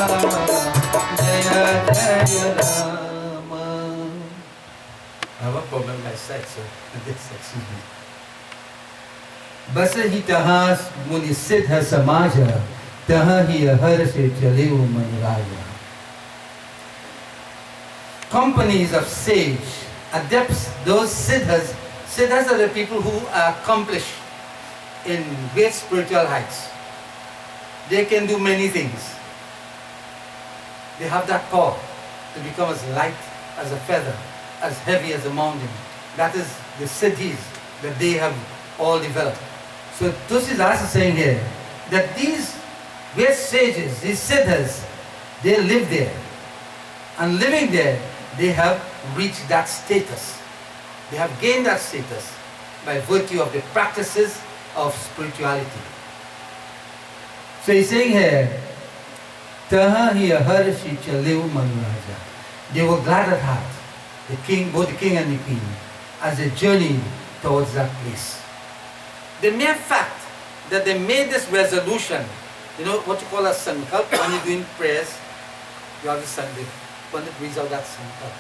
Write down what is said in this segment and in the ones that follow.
Jaya Jaya Rama. I have a problem by side, so this section. बस ही तहाँ मुनि सिद्ध समाज तहाँ ही हर से चले वो मनराजा. Companies of sage, adepts, those siddhas. Siddhas are the people who are accomplished in great spiritual heights. They can do many things. They have that power to become as light as a feather, as heavy as a mountain. That is the siddhis that they have all developed. So Tulsidas is saying here that these great sages, these siddhas, they live there. And living there, they have reached that status. They have gained that status by virtue of the practices of spirituality. So he's saying here, Taha hiya harshi chalev manuraja. They were glad at heart, the king, both the king and the queen, as they journeyed towards that place. The mere fact that they made this resolution, you know what you call a sankalp, when you're doing prayers, you have the sankalp, when it reads out that sankalp.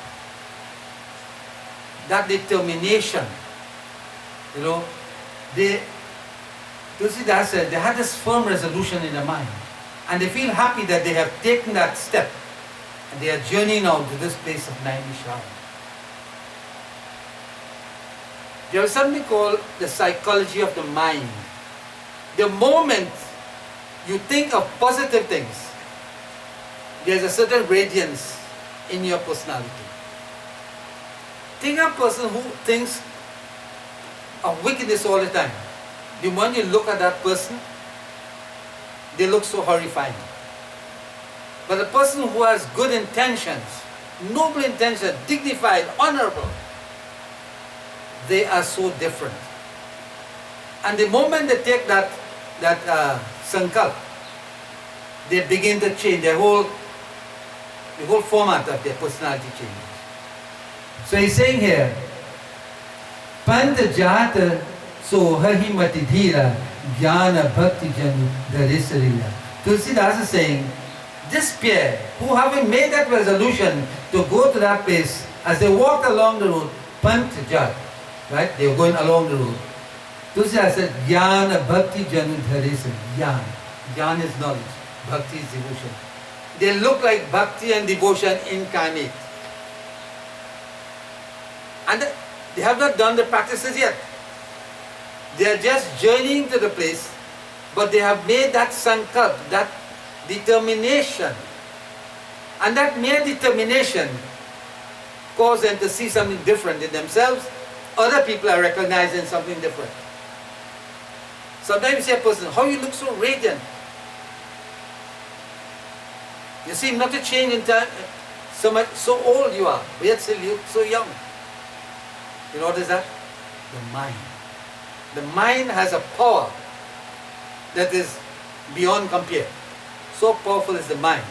That determination, you know, Tulsidas said they had this firm resolution in their mind, and they feel happy that they have taken that step, and they are journeying now to this place of Naimisharana. There is something called the psychology of the mind. The moment you think of positive things, there's a certain radiance in your personality. Think of a person who thinks of wickedness all the time. The moment you look at that person, they look so horrifying. But a person who has good intentions, noble intentions, dignified, honorable, they are so different. And the moment they take that sankalp, they begin to change. The whole format of their personality changes. So he's saying here, Panta Jata Sohahi Matidhira Jnana Bhakti Janu Dharisarila. Tulsidas is saying, this pair, who having made that resolution to go to that place, as they walked along the road, Panta Jat, right? They were going along the road. Tulsidas said, Jnana Bhakti Janu Dharisarila. Jnana is knowledge, Bhakti is devotion. They look like Bhakti and devotion incarnate. And they have not done the practices yet. They are just journeying to the place, but they have made that sankalp, that determination. And that mere determination caused them to see something different in themselves. Other people are recognizing something different. Sometimes you see a person, how you look so radiant. You seem not to change in time, so old you are, but yet still you look so young. You know what is that? The mind. The mind has a power that is beyond compare. So powerful is the mind.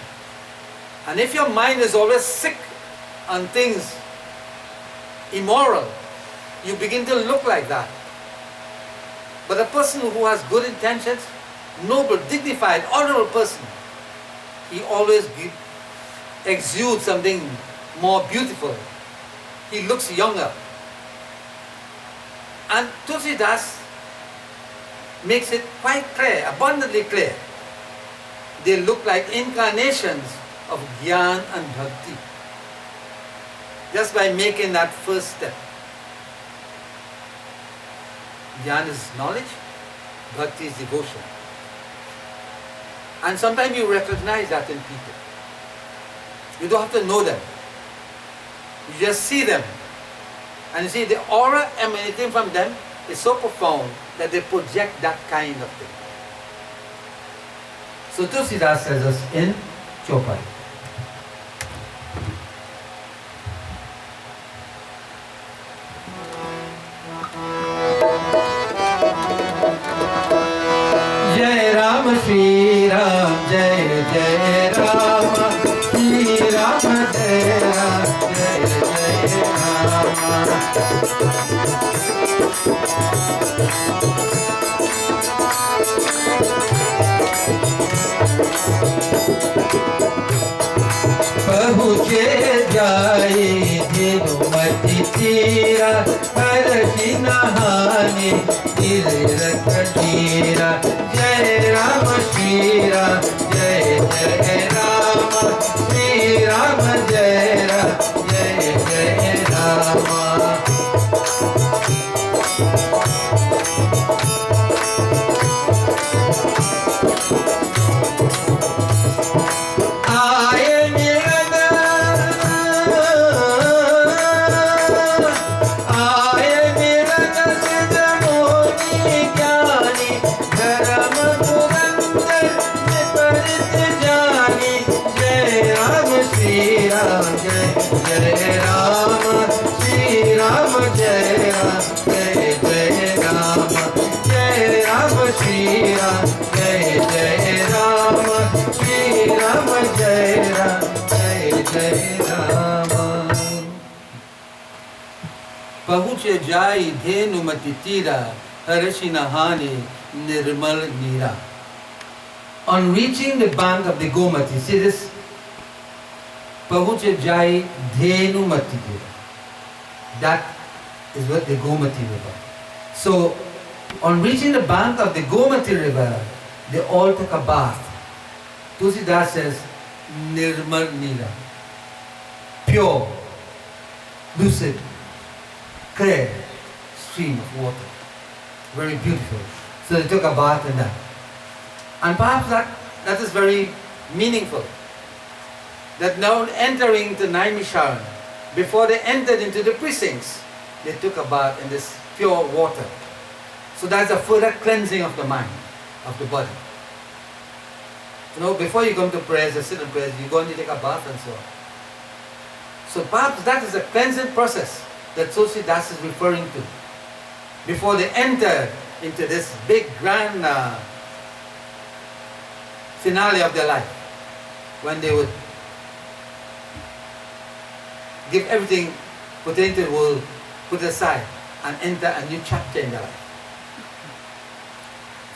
And if your mind is always sick on things immoral, you begin to look like that. But a person who has good intentions, noble, dignified, honorable person, he always exudes something more beautiful. He looks younger. And Tulsidas makes it quite clear, abundantly clear. They look like incarnations of Gyan and Bhakti. Just by making that first step. Gyan is knowledge, Bhakti is devotion. And sometimes you recognize that in people. You don't have to know them. You just see them. And you see, the aura emanating from them is so profound that they project that kind of thing. So Tulsidas says us in Chopai. Jai Ram Shri Ram, Jai Jai Ram, Shri Ram Jai Ram, Jai Jai Ram. पहुँचे जाए धेनुमति तीरा हर्षि नहाने तीर्थ तीरा। जय राम श्री राम जय जय राम श्री राम जय राम जय जय राम। पहुँचे जाई धेनुमति तीरा हर्षि नहाने निर्मल नीरा। On reaching the bank of the Gomati, see this? Pahunche jai Dhenumati River. That is what the Gomati River. So, on reaching the bank of the Gomati River, they all took a bath. Tulsidas says, Nirmal Nira. Pure, lucid, clear stream of water. Very beautiful. So they took a bath in that. And perhaps that is very meaningful. That now entering the Naimisharan, before they entered into the precincts, they took a bath in this pure water. So that's a further cleansing of the mind, of the body. You know, before you come to prayers or sit in prayers, you go and you take a bath and so on. So perhaps that is a cleansing process that Tulsidas is referring to. Before they enter into this big grand finale of their life, when they would give everything pertaining to the world, put aside, and enter a new chapter in their life.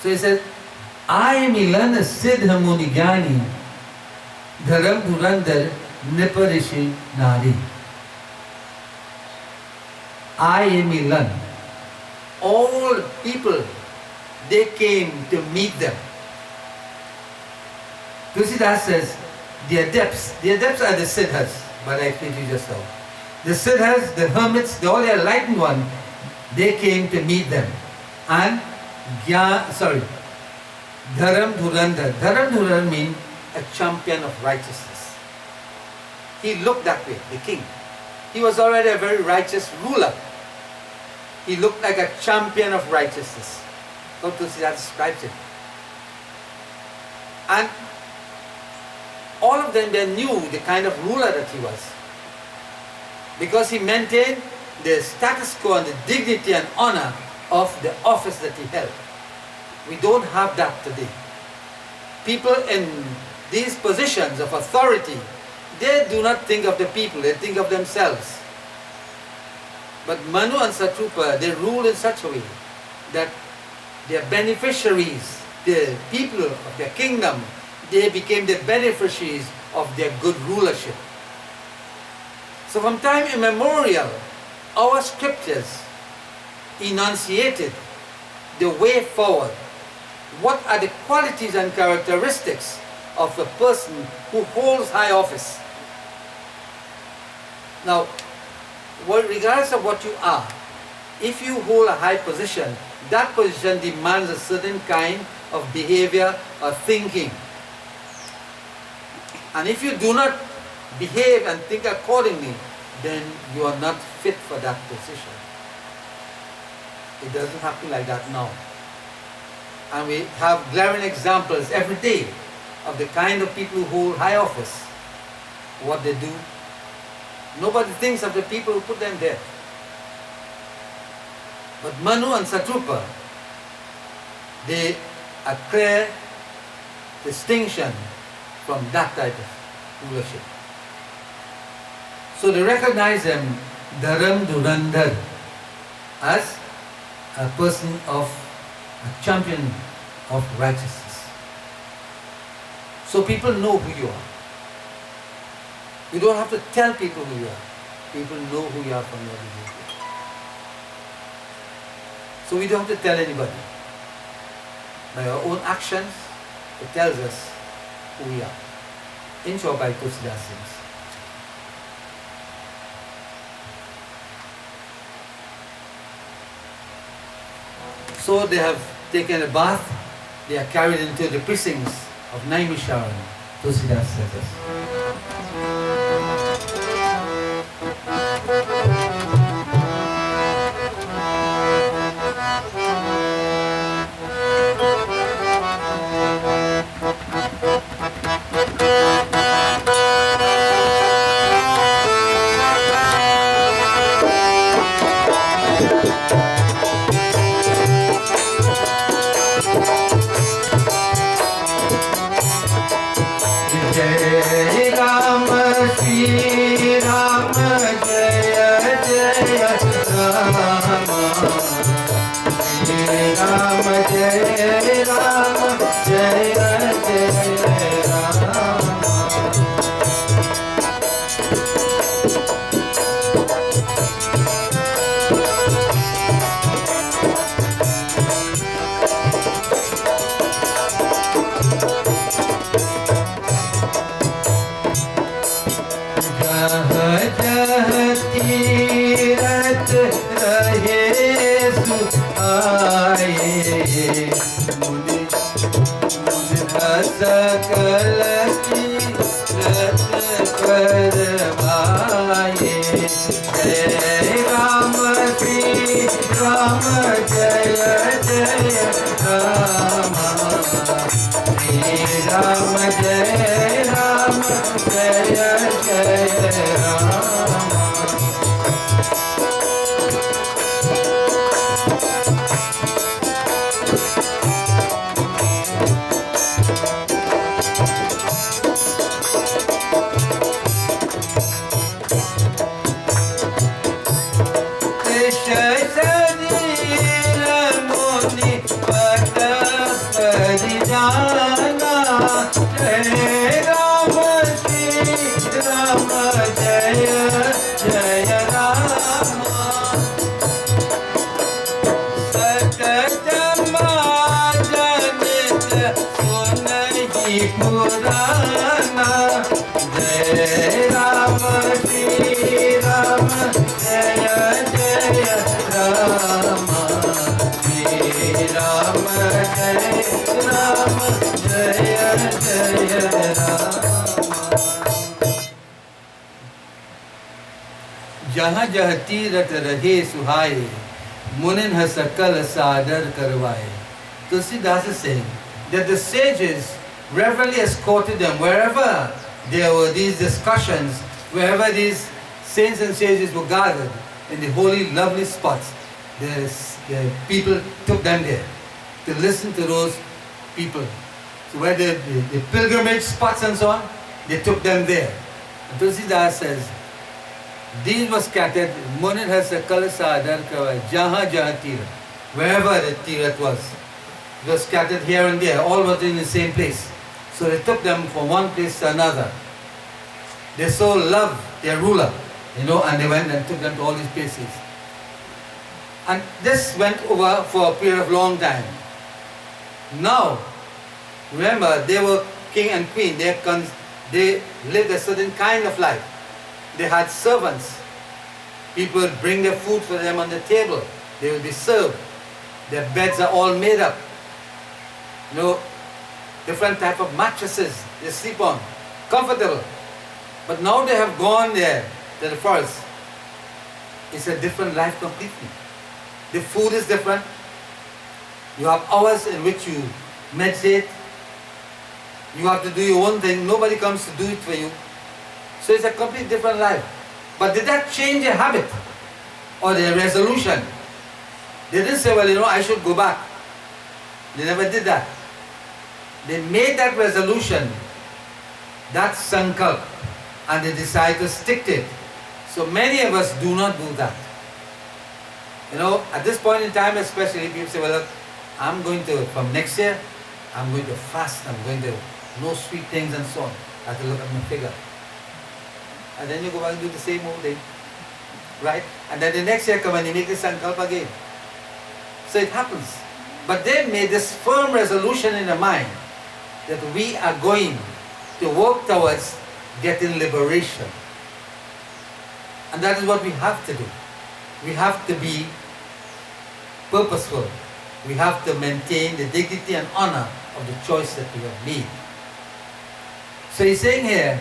So he says, I milan siddha muni jnani dharam dhurandhar niparishi nari. I milan. All people, they came to meet them. Tulsidas says, the adepts are the siddhas, but I explained to you just now. The siddhas, the hermits, the all enlightened one, they came to meet them. And Dharam Dhurandhar. Dharam Dhurandhar means a champion of righteousness. He looked that way, the king. He was already a very righteous ruler. He looked like a champion of righteousness. So Tulsidas describes him. And all of them, they knew the kind of ruler that he was. Because he maintained the status quo and the dignity and honor of the office that he held. We don't have that today. People in these positions of authority, they do not think of the people, they think of themselves. But Manu and Shatrupa, they rule in such a way that their beneficiaries, the people of their kingdom, they became the beneficiaries of their good rulership. So from time immemorial, our scriptures enunciated the way forward. What are the qualities and characteristics of a person who holds high office? Now, regardless of what you are, if you hold a high position, that position demands a certain kind of behavior or thinking. And if you do not behave and think accordingly, then you are not fit for that position. It doesn't happen like that now. And we have glaring examples every day of the kind of people who hold high office, what they do. Nobody thinks of the people who put them there. But Manu and Shatrupa, they are clear distinction from that type of rulership. So they recognize them, Dharam Dhurandhar, as a person of a champion of righteousness. So people know who you are. You don't have to tell people who you are. People know who you are from your behavior. So we don't have to tell anybody. By our own actions, it tells us who we are. In short, by Tusidas says. So they have taken a bath, they are carried into the precincts of Naimisharan, Tusidas says us. जहाँ जहाँ तीरथ रहे सुहाए मुनिन सकल सादर करवाए. Tulsidas is saying that the sages reverently escorted them wherever there were these discussions, wherever these saints and sages were gathered in the holy, lovely spots. The people took them there to listen to those people. So where the pilgrimage spots and so on, they took them there. And Tulsidas says, these were scattered, Munin has sakal sadar kawai, jaha jaha tirath, wherever the tirath was. It was scattered here and there, all were in the same place. So they took them from one place to another. They so loved their ruler, and they went and took them to all these places. And this went over for a period of long time. Now, remember, they were king and queen, they lived a certain kind of life. They had servants. People would bring their food for them on the table. They will be served. Their beds are all made up. Different type of mattresses they sleep on. Comfortable. But now they have gone there to the forest. It's a different life completely. The food is different. You have hours in which you meditate. You have to do your own thing. Nobody comes to do it for you. So it's a completely different life. But did that change their habit or their resolution? They didn't say, well, I should go back. They never did that. They made that resolution, that sankalp, and they decided to stick to it. So many of us do not do that. At this point in time especially, people say, well, look, from next year, I'm going to fast, I'm going to no sweet things and so on. I have to look at my figure. And then you go back and do the same old thing. Right? And then the next year come and you make the sankalpa again. So it happens. But they made this firm resolution in the mind that we are going to work towards getting liberation. And that is what we have to do. We have to be purposeful. We have to maintain the dignity and honor of the choice that we have made. So he's saying here,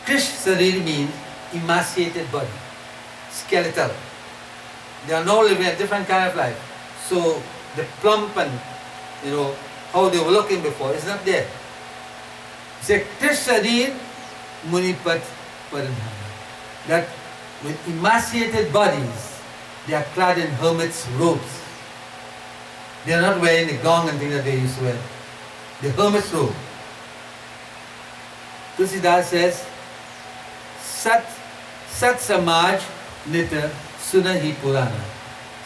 Krish Sarir means emaciated body, skeletal. They are now living a different kind of life. So the plump and, how they were looking before is not there. He said, Krish Sarir Munipat Paranhana. That with emaciated bodies, they are clad in hermits' robes. They are not wearing the gong and things that they used to wear. The hermit's robe. Tulsidas says, Sat Samaj Nita Sunahi Purana.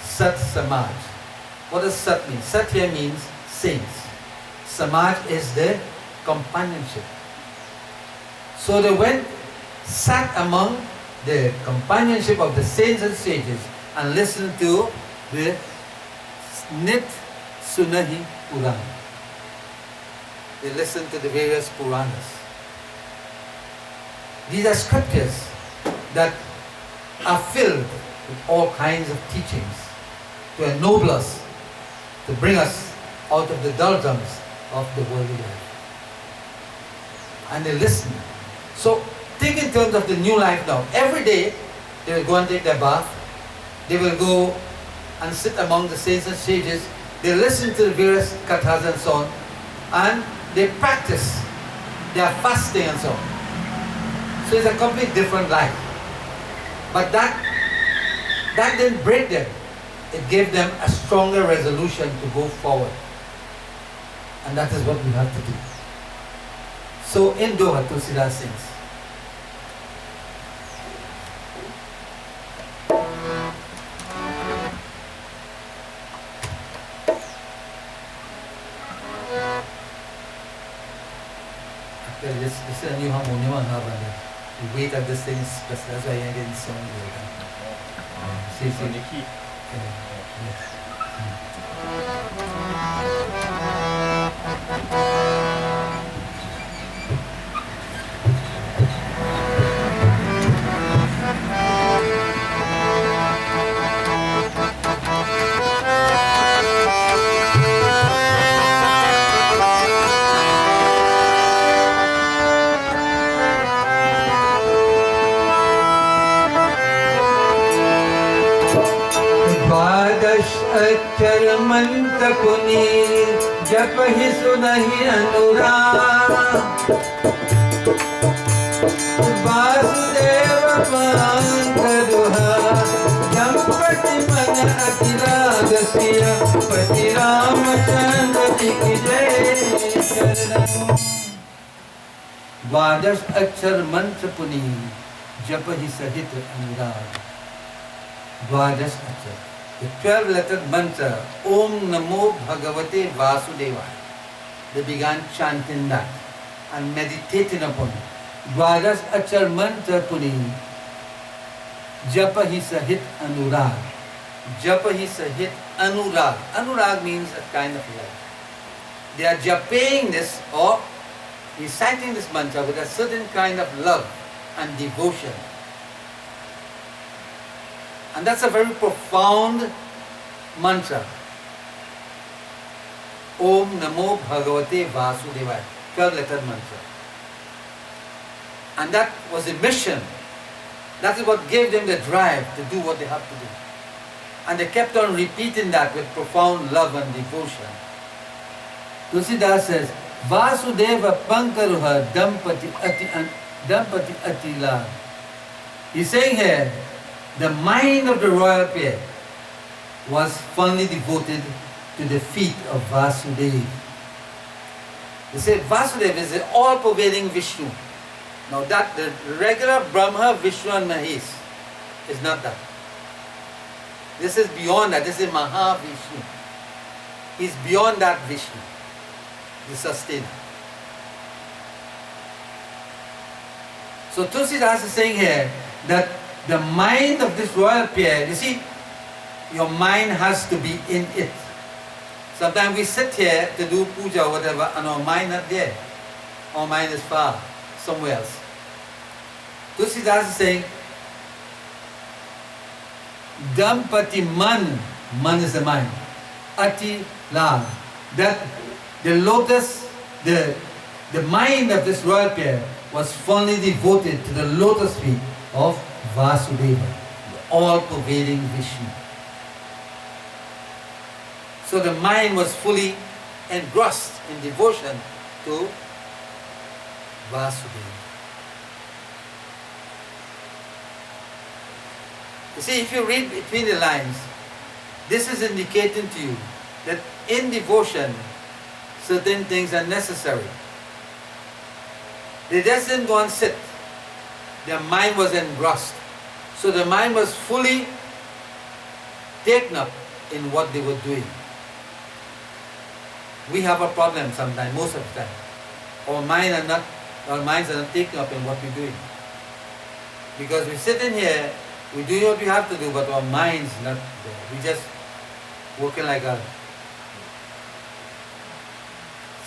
Sat Samaj. What does Sat mean? Sat here means saints. Samaj is the companionship. So they went, sat among the companionship of the saints and sages and listened to the Nit Sunahi Purana. They listened to the various Puranas. These are scriptures that are filled with all kinds of teachings to ennoble us, to bring us out of the doldrums of the worldly life. And they listen. So think in terms of the new life now. Every day they will go and take their bath. They will go and sit among the saints and sages. They listen to the various kathas and so on. And they practice their fasting and so on. So it's a completely different life. But that didn't break them. It gave them a stronger resolution to go forward. And that is what we have to do. So in Doha, Tulsidas sings, this is a new harmonium on her. We wait at this thing, that's why I didn't sing it. See, On the key. Yes. अक्षर मंत्र पुनीत जप ही सुनहि अनुराग वासुदेव पांगरुहा जपति मन अतिराग सिय पति रामचंद्र जी की जय शरणम। द्वादश अक्षर मंत्र पुनीत जप ही सहित अनुराग। द्वादश अक्षर, the 12-lettered mantra, Om Namo Bhagavate Vasudevaya. They began chanting that and meditating upon it. Dwadas Achar Mantra Puni, Japa hi Sahit Anurag. Japa hi Sahit Anurag. Anurag means a kind of love. They are japing this or reciting this mantra with a certain kind of love and devotion. And that's a very profound mantra. Om Namo Bhagavate Vasudevaya. 12-lettered mantra. And that was the mission. That is what gave them the drive to do what they have to do. And they kept on repeating that with profound love and devotion. Tulsidas says, Vasudeva Pankaruha Dampati Atila. He's saying here, the mind of the royal pair was fondly devoted to the feet of Vasudeva. They say Vasudeva is the all-pervading Vishnu. Now that the regular Brahma, Vishnu and Mahesh is not that. This is beyond that. This is Mahavishnu. He's beyond that Vishnu, the sustainer. So Tulsidas is saying here that the mind of this royal pair, you see, your mind has to be in it. Sometimes we sit here to do puja or whatever and our mind not there. Our mind is far, somewhere else. Tulsidas is saying, Dampati man, man is the mind. Ati lag. That the lotus, the mind of this royal pair was fully devoted to the lotus feet of Vasudeva, the all-pervading Vishnu. So the mind was fully engrossed in devotion to Vasudeva. You see, if you read between the lines, this is indicating to you that in devotion, certain things are necessary. They just didn't go and sit. Their mind was engrossed. So the mind was fully taken up in what they were doing. We have a problem sometimes, most of the time. Our minds are not taken up in what we're doing. Because we sit in here, we do what we have to do, but our mind's not there. We just working like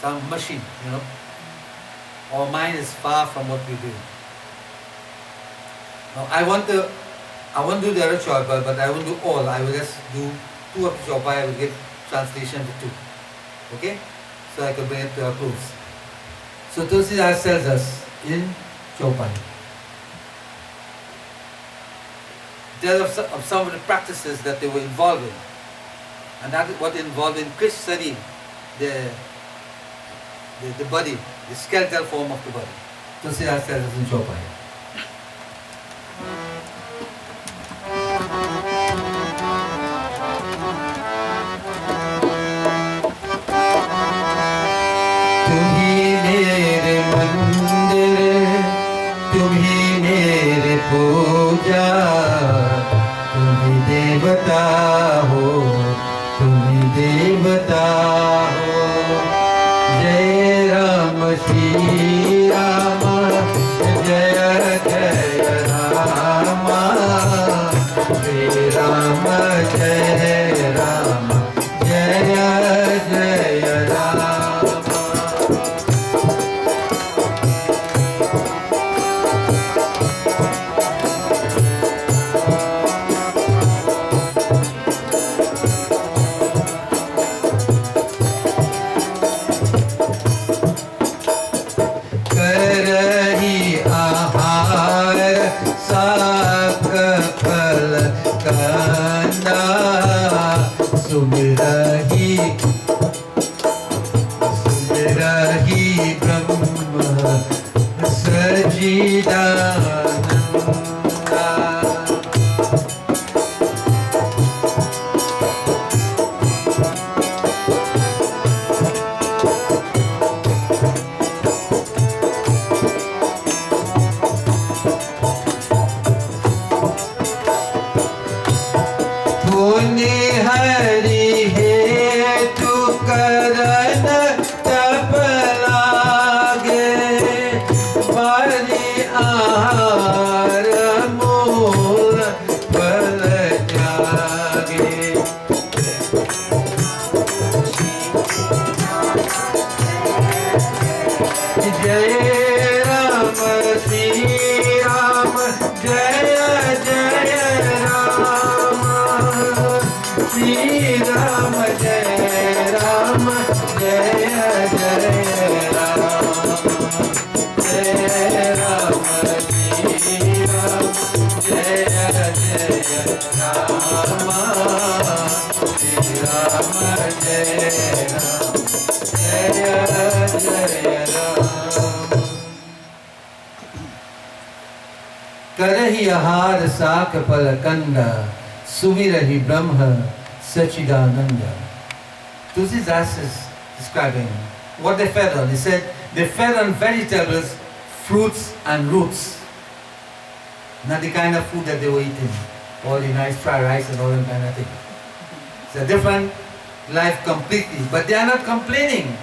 some machine, you know. Our mind is far from what we do. Now I want to do the other chaupai, but I won't do all. I will just do 2 of the chaupai. I will give translation to 2. Okay? So I can bring it to a close. So Tulsidas tells us in chaupai. Tells of some of the practices that they were involved in. And that is what involved in Krish study, the body, the skeletal form of the body. Tulsidas tells us in chaupai. पूजा तुम्ही देवता हो, तुम्ही देवता हो। जय राम श्री राम, जय जय राम, श्री राम जय राम, जय जय राम। सुमिरहि ब्रह्म सच्चिदानंदा। पुण्य हरि हेतु करन तप लागे, बलि आहार मूल फल त्यागे। जय राम श्री राम, जय जय राम, श्री राम जय राम, जय जय राम, जय राम श्री राम, जय जय राम, श्री राम जय राम, जय जय राम। करहि आहार साक फल कंद, सुमिरहि ब्रह्म Sachchidananda. Tulsidas is describing what they fed on. He said they fed on vegetables, fruits and roots. Not the kind of food that they were eating. All the nice fried rice and all that kind of thing. It's a different life completely. But they are not complaining.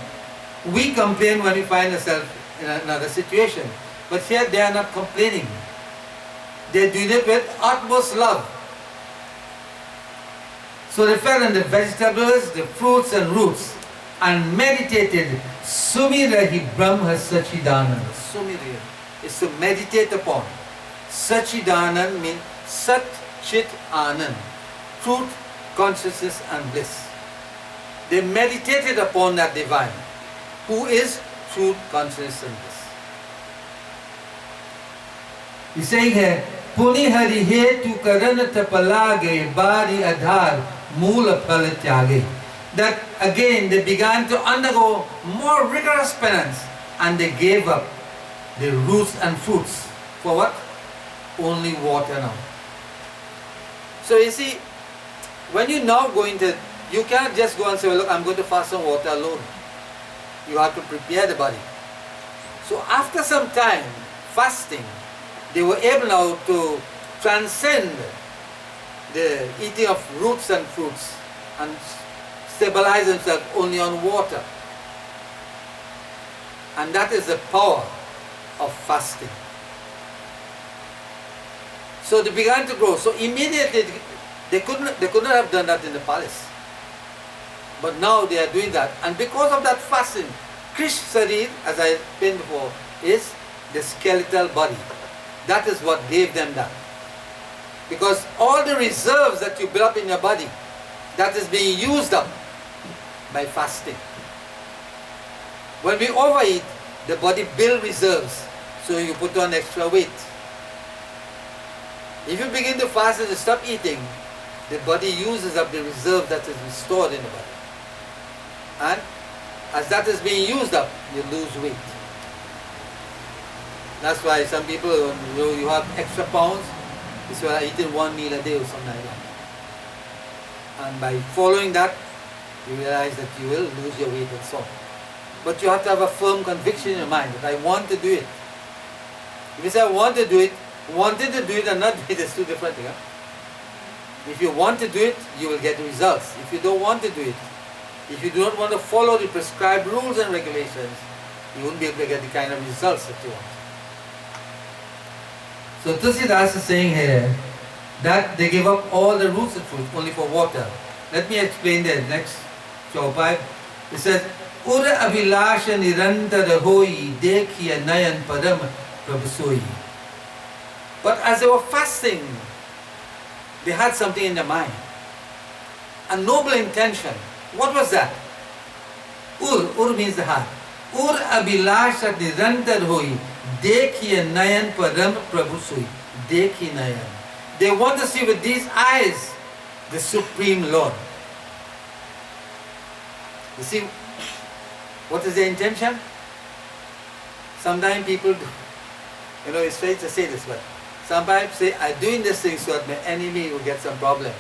We complain when we find ourselves in another situation. But here they are not complaining. They do it with utmost love. So they fed on the vegetables, the fruits and roots, and meditated. Sumirahi Brahma Sachidananda. Sumirahi is to meditate upon. Sachidanand means Sat Chit Anand, truth, consciousness and bliss. They meditated upon that divine, who is truth, consciousness and bliss. He's saying here, Puni Hari Hetu Karanata Palage Bari Adhar Mula Palatyage. That again they began to undergo more rigorous penance and they gave up the roots and fruits. For what? Only water now. So you see, when you now go into, you can't just go and say, well, look, I'm going to fast on water alone. You have to prepare the body. So after some time fasting, they were able now to transcend the eating of roots and fruits and stabilize themselves only on water. And that is the power of fasting. So they began to grow. So immediately they could not have done that in the palace. But now they are doing that. And because of that fasting, Krish Sarir, as I explained before, is the skeletal body. That is what gave them that. Because all the reserves that you build up in your body, that is being used up by fasting. When we overeat, the body builds reserves, so you put on extra weight. If you begin to fast and stop eating, the body uses up the reserve that is stored in the body. And as that is being used up, you lose weight. That's why some people, you have extra pounds, it's why I eat in one meal a day or something like that. And by following that, you realize that you will lose your weight and so on. But you have to have a firm conviction in your mind that I want to do it. If you say I want to do it, wanting to do it and not do it is two different things. If you want to do it, you will get results. If you don't want to do it, if you do not want to follow the prescribed rules and regulations, you won't be able to get the kind of results that you want. So Tulsidas is saying here that they give up all the roots and fruits only for water. Let me explain the next chaupai. It says, Ura Abhilasha Nirantara Hoi Dekhiya Nayan Param Prabhusoi. But as they were fasting, they had something in their mind. A noble intention. What was that? Ur means the heart. Ur Abhilasha Nirantara Hoi Dekhiya Nayan Param Prabhusoi. Dekhi Nayan. They want to see with these eyes the Supreme Lord. You see, what is their intention? Sometimes people do, it's strange to say this, but sometimes say, I'm doing this thing so that my enemy will get some problem.